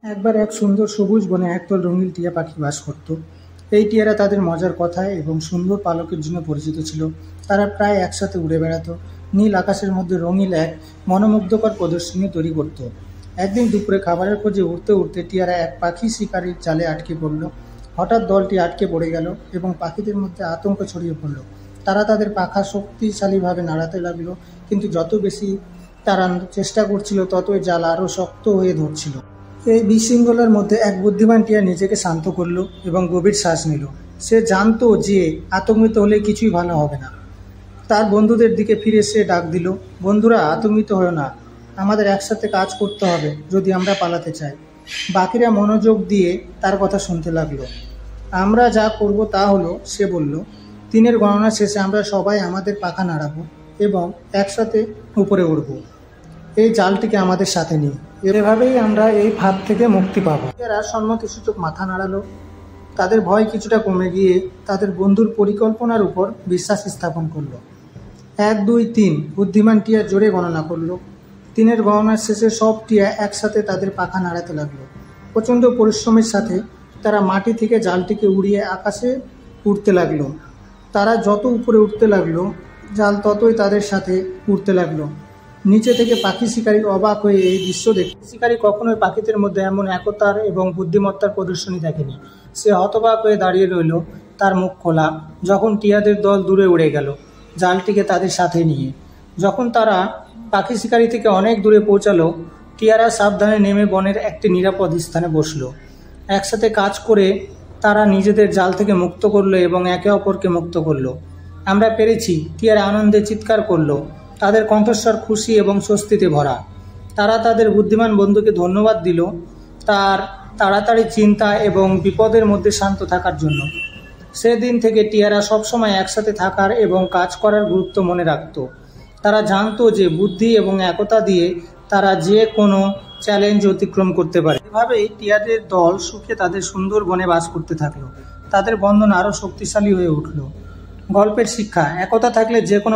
একবার এক সুন্দর সবুজ বনে একদল রঙিন টিয়া পাখি বাস করত। এই টিয়ারা তাদের মজার কথায় এবং সুন্দর পালকের জন্য পরিচিত ছিল। তারা প্রায় একসাথে উড়ে বেড়াতো, নীল আকাশের মধ্যে রঙিন এক মনোমুগ্ধকর প্রদর্শনী তৈরি করত। একদিন দুপুরে খাবারের খোঁজে উঠতে উঠতে টিয়ারা এক পাখি শিকারীর জালে আটকে পড়ল। হঠাৎ দলটি আটকে পড়ে গেল এবং পাখিদের মধ্যে আতঙ্ক ছড়িয়ে পড়ল। তারা তাদের পাখা শক্তিশালীভাবে নাড়াতে লাগলো, কিন্তু যত বেশি তারা চেষ্টা করছিল ততই জাল আরও শক্ত হয়ে ধরছিল। এই বিশৃঙ্খলার মধ্যে এক বুদ্ধিমান টিয়া নিজেকে শান্ত করল এবং গভীর শ্বাস নিল। সে জানতো যে আতঙ্কিত হলে কিছুই ভালো হবে না। তার বন্ধুদের দিকে ফিরে সে ডাক দিল, বন্ধুরা, আতঙ্কিত হও না, আমাদের একসাথে কাজ করতে হবে যদি আমরা পালাতে চাই। বাকিরা মনোযোগ দিয়ে তার কথা শুনতে লাগলো। আমরা যা করব তা হলো, সে বলল, 3-এর গণনা শেষে আমরা সবাই আমাদের পাখা নাড়াবো এবং একসাথে উপরে উঠব। এই জালটিকে আমাদের সাথে নিই, এভাবেই আমরা এই ফাঁদ থেকে মুক্তি পাবো। এরা সম্মতিসূচক মাথা নাড়ালো। তাদের ভয় কিছুটা কমে গিয়ে তাদের বন্ধুর পরিকল্পনার উপর বিশ্বাস স্থাপন করলো। 1, 2, 3 বুদ্ধিমান টিয়া জোরে গণনা করলো। 3-এর গণনার শেষে সব টিয়া একসাথে তাদের পাখা নাড়াতে লাগলো। প্রচণ্ড পরিশ্রমের সাথে তারা মাটি থেকে জালটিকে উড়িয়ে আকাশে উঠতে লাগলো। তারা যত উপরে উঠতে লাগলো, জাল ততই তাদের সাথে উঠতে লাগলো। নিচে থেকে পাখি শিকারী অবাক হয়ে এই দৃশ্য দেখে। শিকারী কখনোই পাখিদের মধ্যে এমন একতার এবং বুদ্ধিমত্তার প্রদর্শনী দেখেনি। সে হতবাক হয়ে দাঁড়িয়ে রইল, তার মুখ খোলা, যখন টিয়াদের দল দূরে উড়ে গেল জালটিকে তাদের সাথে নিয়ে। যখন তারা পাখি শিকারী থেকে অনেক দূরে পৌঁছালো, টিয়ারা সাবধানে নেমে বনের একটি নিরাপদ স্থানে বসলো। একসাথে কাজ করে তারা নিজেদের জাল থেকে মুক্ত করলো এবং একে অপরকে মুক্ত করলো। আমরা পেরেছি, টিয়ারা আনন্দে চিৎকার করলো। তাদের কণ্ঠস্বর খুশি এবং স্বস্তিতে ভরা। তারা তাদের বুদ্ধিমান বন্ধুকে ধন্যবাদ দিল তার তাড়াতাড়ি চিন্তা এবং বিপদের মধ্যে শান্ত থাকার জন্য। সেদিন থেকে টিয়ারা সবসময় একসাথে থাকার এবং কাজ করার গুরুত্ব মনে রাখত। তারা জানতো যে বুদ্ধি এবং একতা দিয়ে তারা যে কোনো চ্যালেঞ্জ অতিক্রম করতে পারে। এভাবেই টিয়াদের দল সুখে তাদের সুন্দর বনে বাস করতে থাকলো। তাদের বন্ধন আরও শক্তিশালী হয়ে উঠল। গল্পের শিক্ষা: একতা থাকলে যে কোনো